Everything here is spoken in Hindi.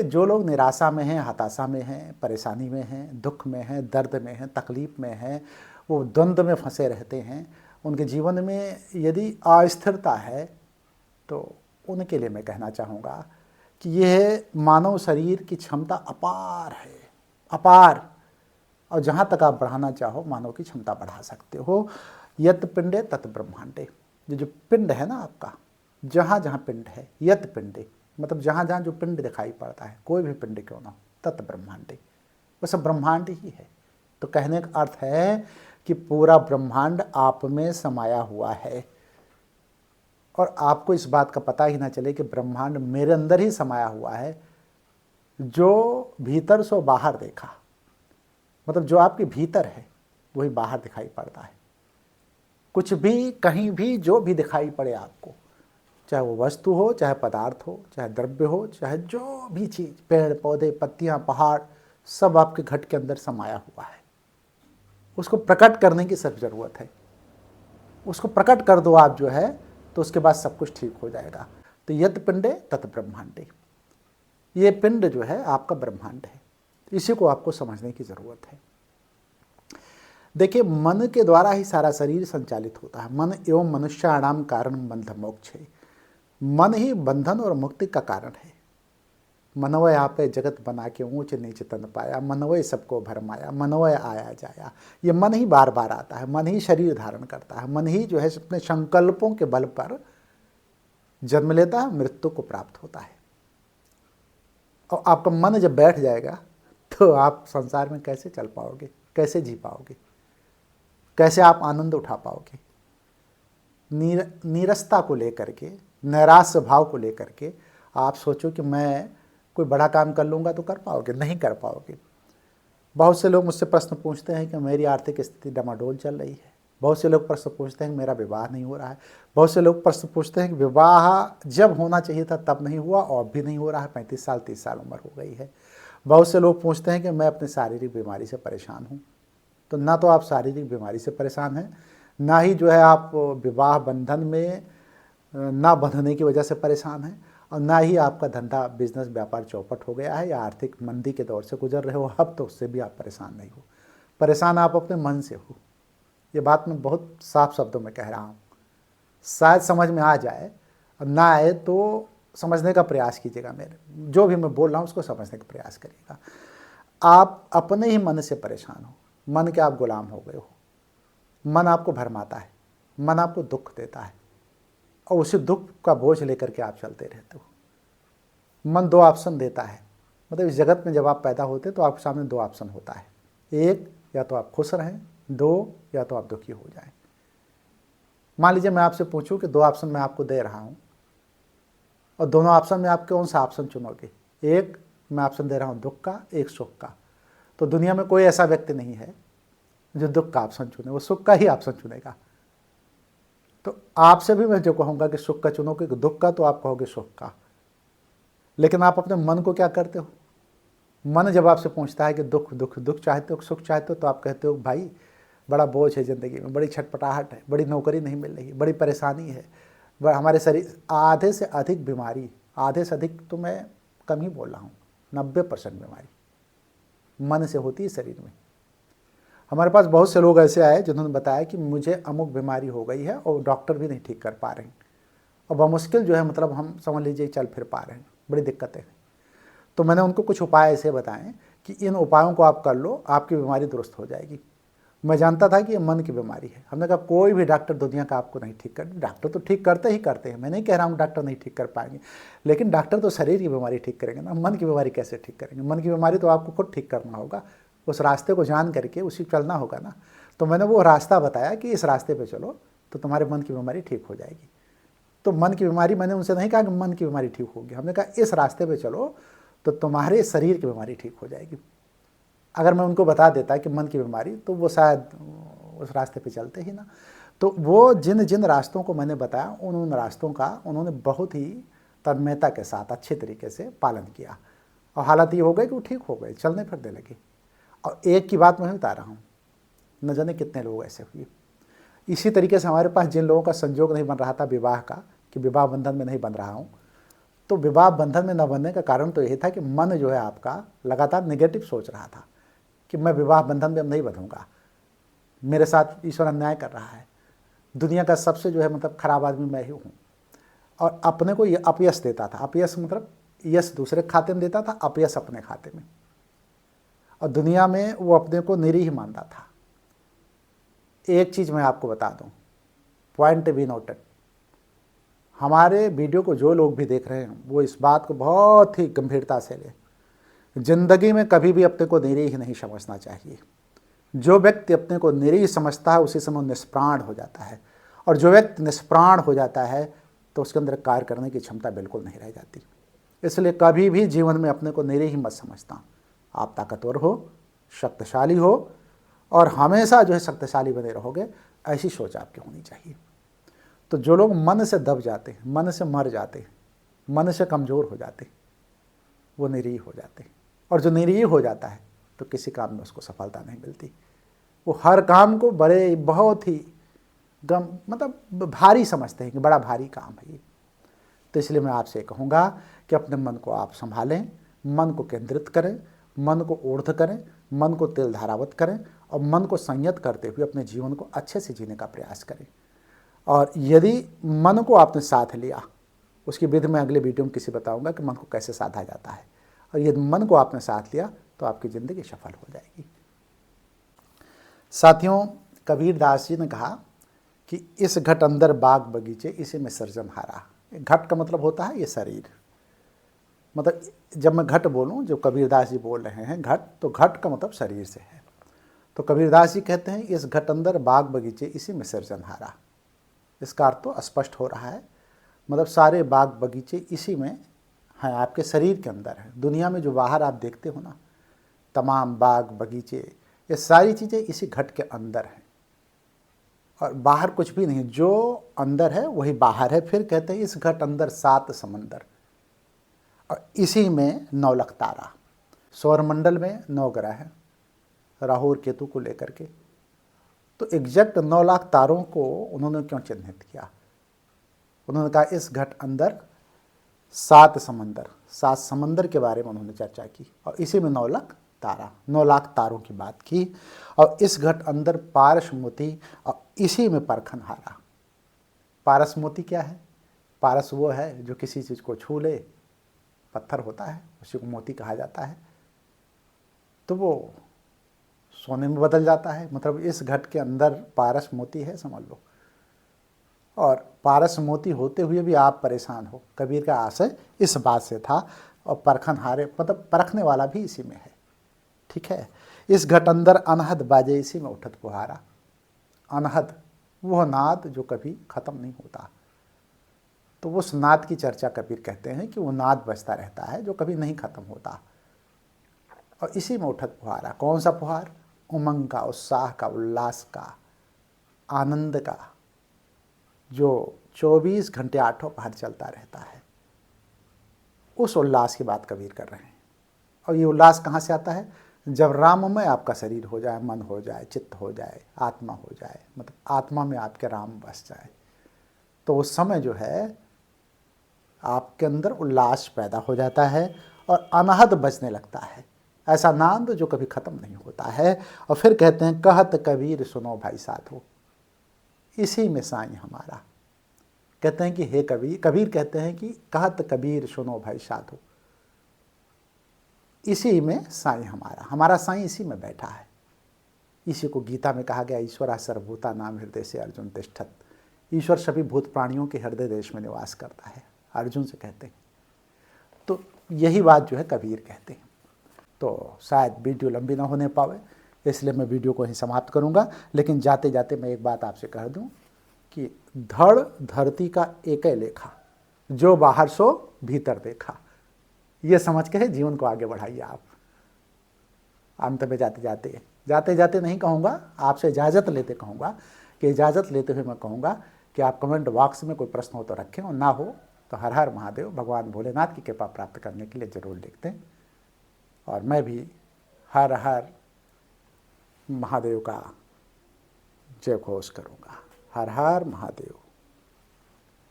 जो लोग निराशा में हैं, हताशा में हैं, परेशानी में हैं, दुख में हैं, दर्द में हैं, तकलीफ़ में हैं, वो द्वंद्व में फंसे रहते हैं, उनके जीवन में यदि अस्थिरता है, तो उनके लिए मैं कहना चाहूँगा कि यह मानव शरीर की क्षमता अपार है, अपार। और जहाँ तक आप बढ़ाना चाहो मानव की क्षमता बढ़ा सकते हो। यत पिंडे तत् ब्रह्मांडे, ये जो पिंड है ना आपका, जहाँ जहाँ पिंड है, यत पिंडे मतलब जहाँ जहाँ जो पिंड दिखाई पड़ता है, कोई भी पिंड क्यों ना हो, तत् ब्रह्मांडे, वो सब ब्रह्मांड ही है। तो कहने का अर्थ है कि पूरा ब्रह्मांड आप में समाया हुआ है और आपको इस बात का पता ही ना चले कि ब्रह्मांड मेरे अंदर ही समाया हुआ है। जो भीतर सो बाहर देखा, मतलब जो आपके भीतर है वही बाहर दिखाई पड़ता है। कुछ भी कहीं भी जो भी दिखाई पड़े आपको, चाहे वो वस्तु हो, चाहे पदार्थ हो, चाहे द्रव्य हो, चाहे जो भी चीज़, पेड़ पौधे, पत्तियां, पहाड़, सब आपके घट के अंदर समाया हुआ है। उसको प्रकट करने की सिर्फ ज़रूरत है। उसको प्रकट कर दो आप जो है, तो उसके बाद सब कुछ ठीक हो जाएगा। तो यत पिंडे तत् ब्रह्मांडे, ये पिंड जो है आपका ब्रह्मांड है। इसी को आपको समझने की ज़रूरत है। देखिए, मन के द्वारा ही सारा शरीर संचालित होता है। मन एवं मनुष्याणाम कारण बंध मोक्ष है। मन ही बंधन और मुक्ति का कारण है। मनवय आपे जगत बना के ऊंच नीच तन पाया, मनवय सबको भरमाया, मनवय आया जाया। ये मन ही बार बार आता है, मन ही शरीर धारण करता है, मन ही जो है अपने संकल्पों के बल पर जन्म लेता है, मृत्यु को प्राप्त होता है। और आपका मन जब बैठ जाएगा तो आप संसार में कैसे चल पाओगे, कैसे जी पाओगे, कैसे आप आनंद उठा पाओगे। नीरसता को लेकर के, नैराश्य भाव को लेकर के आप सोचो कि मैं कोई बड़ा काम कर लूँगा तो कर पाओगे, नहीं कर पाओगे। बहुत से लोग मुझसे प्रश्न पूछते हैं कि मेरी आर्थिक स्थिति डमाडोल चल रही है। बहुत से लोग प्रश्न पूछते हैं कि मेरा विवाह नहीं हो रहा है। बहुत से लोग प्रश्न पूछते हैं कि विवाह जब होना चाहिए था तब नहीं हुआ और अब भी नहीं हो रहा है, 35 साल 30 साल उम्र हो गई है। बहुत से लोग पूछते हैं कि मैं अपनी शारीरिक बीमारी से परेशान हूँ। तो ना तो आप शारीरिक बीमारी से परेशान हैं, ना ही जो है आप विवाह बंधन में ना बंधने की वजह से परेशान हैं, और ना ही आपका धंधा बिजनेस व्यापार चौपट हो गया है या आर्थिक मंदी के दौर से गुजर रहे हो, अब तो उससे भी आप परेशान नहीं हो। परेशान आप अपने मन से हो। ये बात मैं बहुत साफ शब्दों में कह रहा हूँ। शायद समझ में आ जाए, और ना आए तो समझने का प्रयास कीजिएगा। मेरे जो भी मैं बोल रहा हूँ उसको समझने का प्रयास करिएगा। आप अपने ही मन से परेशान हो, मन के आप गुलाम हो गए हो। मन आपको भरमाता है, मन आपको दुख देता है और उसी दुख का बोझ लेकर के आप चलते रहते हो। मन दो ऑप्शन देता है, मतलब इस जगत में जब आप पैदा होते तो आपके सामने दो ऑप्शन होता है। एक, या तो आप खुश रहें, दो, या तो आप दुखी हो जाएं। मान लीजिए मैं आपसे पूछूं कि दो ऑप्शन मैं आपको दे रहा हूं और दोनों ऑप्शन में आप कौन सा ऑप्शन चुनोगे। एक मैं ऑप्शन दे रहा हूं दुख का, एक सुख का। तो दुनिया में कोई ऐसा व्यक्ति नहीं है जो दुख का ऑप्शन चुने, वो सुख का ही ऑप्शन चुनेगा। तो आपसे भी मैं जो कहूँगा कि सुख का चुनोगे कि दुख का, तो आप कहोगे सुख का। लेकिन आप अपने मन को क्या करते हो, मन जब आपसे पूछता है कि दुख दुख दुख चाहते हो, सुख चाहते हो, तो आप कहते हो भाई बड़ा बोझ है ज़िंदगी में, बड़ी छटपटाहट है, बड़ी नौकरी नहीं मिल रही, बड़ी परेशानी है, हमारे शरीर आधे से अधिक बीमारी, आधे से अधिक तो मैं कम ही बोल रहा हूँ, 90% बीमारी मन से होती है शरीर में। हमारे पास बहुत से लोग ऐसे आए जिन्होंने बताया कि मुझे अमुक बीमारी हो गई है और डॉक्टर भी नहीं ठीक कर पा रहे हैं, और बमुश्किल जो है मतलब हम समझ लीजिए चल फिर पा रहे हैं, बड़ी दिक्कतें हैं। तो मैंने उनको कुछ उपाय ऐसे बताएं कि इन उपायों को आप कर लो, आपकी बीमारी दुरुस्त हो जाएगी। मैं जानता था कि ये मन की बीमारी है। हमने कहा कोई भी डॉक्टर दुनिया का आपको नहीं ठीक कर, डॉक्टर तो ठीक करते ही करते हैं, मैं नहीं कह रहा हूँ डॉक्टर नहीं ठीक कर पाएंगे, लेकिन डॉक्टर तो शरीर की बीमारी ठीक करेंगे ना, मन की बीमारी कैसे ठीक करेंगे। मन की बीमारी तो आपको खुद ठीक करना होगा, उस रास्ते को जान करके उसी चलना होगा ना। तो मैंने वो रास्ता बताया कि इस रास्ते पे चलो तो तुम्हारे मन की बीमारी ठीक हो जाएगी। तो मन की बीमारी, मैंने उनसे नहीं कहा कि मन की बीमारी ठीक होगी, हमने कहा इस रास्ते पे चलो तो तुम्हारे शरीर की बीमारी ठीक हो जाएगी। अगर मैं उनको बता देता कि मन की बीमारी, तो वो शायद उस रास्ते पे चलते ही ना। तो वो जिन जिन रास्तों को मैंने बताया उन रास्तों का उन्होंने बहुत ही तन्मयता के साथ अच्छे तरीके से पालन किया, और हालत ये हो गई कि वो ठीक हो गए, चलने फिरने लगे। और एक की बात मैं बता रहा हूँ, न जाने कितने लोग ऐसे हुए। इसी तरीके से हमारे पास जिन लोगों का संजोग नहीं बन रहा था विवाह का, कि विवाह बंधन में नहीं बन रहा हूँ, तो विवाह बंधन में न बनने का कारण तो यही था कि मन जो है आपका लगातार नेगेटिव सोच रहा था कि मैं विवाह बंधन में अब नहीं बंधूंगा, मेरे साथ ईश्वर अन्याय कर रहा है, दुनिया का सबसे जो है मतलब खराब आदमी मैं ही हूँ। और अपने को ये अपयश देता था। अपयश मतलब यश दूसरे खाते में देता था, अपयश अपने खाते में। और दुनिया में वो अपने को निरीह मानता था। एक चीज़ मैं आपको बता दूं, पॉइंट बी नोटेड, हमारे वीडियो को जो लोग भी देख रहे हैं वो इस बात को बहुत ही गंभीरता से लें। जिंदगी में कभी भी अपने को निरीह नहीं समझना चाहिए। जो व्यक्ति अपने को निरीह समझता है उसी समय निष्प्राण हो जाता है, और जो व्यक्ति निष्प्राण हो जाता है तो उसके अंदर कार्य करने की क्षमता बिल्कुल नहीं रह जाती। इसलिए कभी भी जीवन में अपने को निरीह मत समझता। आप ताकतवर हो, शक्तिशाली हो, और हमेशा जो है शक्तिशाली बने रहोगे, ऐसी सोच आपकी होनी चाहिए। तो जो लोग मन से दब जाते हैं, मन से मर जाते हैं, मन से कमज़ोर हो जाते हैं, वो निरीह हो जाते हैं। और जो निरीह हो जाता है तो किसी काम में उसको सफलता नहीं मिलती। वो हर काम को बड़े बहुत ही मतलब भारी समझते हैं कि बड़ा भारी काम है ये। तो इसलिए मैं आपसे कहूँगा कि अपने मन को आप संभालें, मन को केंद्रित करें, मन को ऊर्ध्व करें, मन को तेल धारावत करें, और मन को संयत करते हुए अपने जीवन को अच्छे से जीने का प्रयास करें। और यदि मन को आपने साथ लिया, उसकी विधि मैं अगले वीडियो में किसी बताऊंगा कि मन को कैसे साधा जाता है, और यदि मन को आपने साथ लिया तो आपकी ज़िंदगी सफल हो जाएगी। साथियों, कबीर दास जी ने कहा कि इस घट अंदर बाग बगीचे, इसी में सृजनहारा। घट का मतलब होता है ये शरीर। मतलब जब मैं घट बोलूँ, जो कबीरदास जी बोल रहे हैं घट, तो घट का मतलब शरीर से है। तो कबीरदास जी कहते हैं इस घट अंदर बाग बगीचे, इसी में सृजनहारा। इसका अर्थ तो स्पष्ट हो रहा है, मतलब सारे बाग बगीचे इसी में हैं, आपके शरीर के अंदर है। दुनिया में जो बाहर आप देखते हो ना, तमाम बाग बगीचे, ये सारी चीज़ें इसी घट के अंदर हैं, और बाहर कुछ भी नहीं। जो अंदर है वही बाहर है। फिर कहते हैं इस घट अंदर 7 समंदर, और इसी में 9 लाख तारा। सौरमंडल में 9 ग्रह हैं, राहु और केतु को लेकर के। तो एग्जैक्ट 9 लाख तारों को उन्होंने क्यों चिन्हित किया? उन्होंने कहा इस घट अंदर 7 समंदर, 7 समंदर के बारे में उन्होंने चर्चा की, और इसी में 9 लाख तारा, 9 लाख तारों की बात की। और इस घट अंदर पारस मोती, और इसी में परखनहारा। पारस मोती क्या है? पारस वो है जो किसी चीज़ को छू ले, पत्थर होता है, उसी को मोती कहा जाता है, तो वो सोने में बदल जाता है। मतलब इस घट के अंदर पारस मोती है, समझ लो। और पारस मोती होते हुए भी आप परेशान हो। कबीर का आशय इस बात से था। और परखनहारे मतलब परखने वाला भी इसी में है, ठीक है। इस घट अंदर अनहद बाजे, इसी में उठत पुहारा। अनहद वह नाद जो कभी ख़त्म नहीं होता। तो उस नाद की चर्चा कबीर कहते हैं कि वो नाद बजता रहता है जो कभी नहीं ख़त्म होता। और इसी में उठत पुहारा। कौन सा पुहार? उमंग का, उत्साह का, उल्लास का, आनंद का, जो 24 घंटे आठों पहर चलता रहता है। उस उल्लास की बात कबीर कर रहे हैं। और ये उल्लास कहाँ से आता है? जब राममय आपका शरीर हो जाए, मन हो जाए, चित्त हो जाए, आत्मा हो जाए, मतलब आत्मा में आपके राम बस जाए, तो उस समय जो है आपके अंदर उल्लास पैदा हो जाता है और अनहद बजने लगता है। ऐसा नाद जो कभी ख़त्म नहीं होता है। और फिर कहते हैं कहत कबीर सुनो भाई साधो, इसी में साईं हमारा। कहते हैं कि हे कबीर कहते हैं कि कहत कबीर सुनो भाई साधो, इसी में साईं हमारा। हमारा साईं इसी में बैठा है। इसी को गीता में कहा गया, ईश्वरा सर्वभूता नाम हृदय से अर्जुन तिष्ठत। ईश्वर सभी भूत प्राणियों के हृदय देश में निवास करता है, अर्जुन से कहते हैं। तो यही बात जो है कबीर कहते हैं। तो शायद वीडियो लंबी ना होने पावे, इसलिए मैं वीडियो को ही समाप्त करूंगा। लेकिन जाते जाते मैं एक बात आपसे कह दूं कि धड़ धरती का एक लेखा, जो बाहर सो भीतर देखा, ये समझ के जीवन को आगे बढ़ाइए आप। अंत में जाते जाते नहीं कहूँगा, आपसे इजाज़त लेते कहूँगा कि इजाज़त लेते हुए मैं कहूँगा कि आप कमेंट बॉक्स में कोई प्रश्न हो तो रखें, और ना हो तो हर हर महादेव, भगवान भोलेनाथ की कृपा प्राप्त करने के लिए ज़रूर लिखते हैं। और मैं भी हर हर महादेव का जय घोष करूँगा। हर हर महादेव।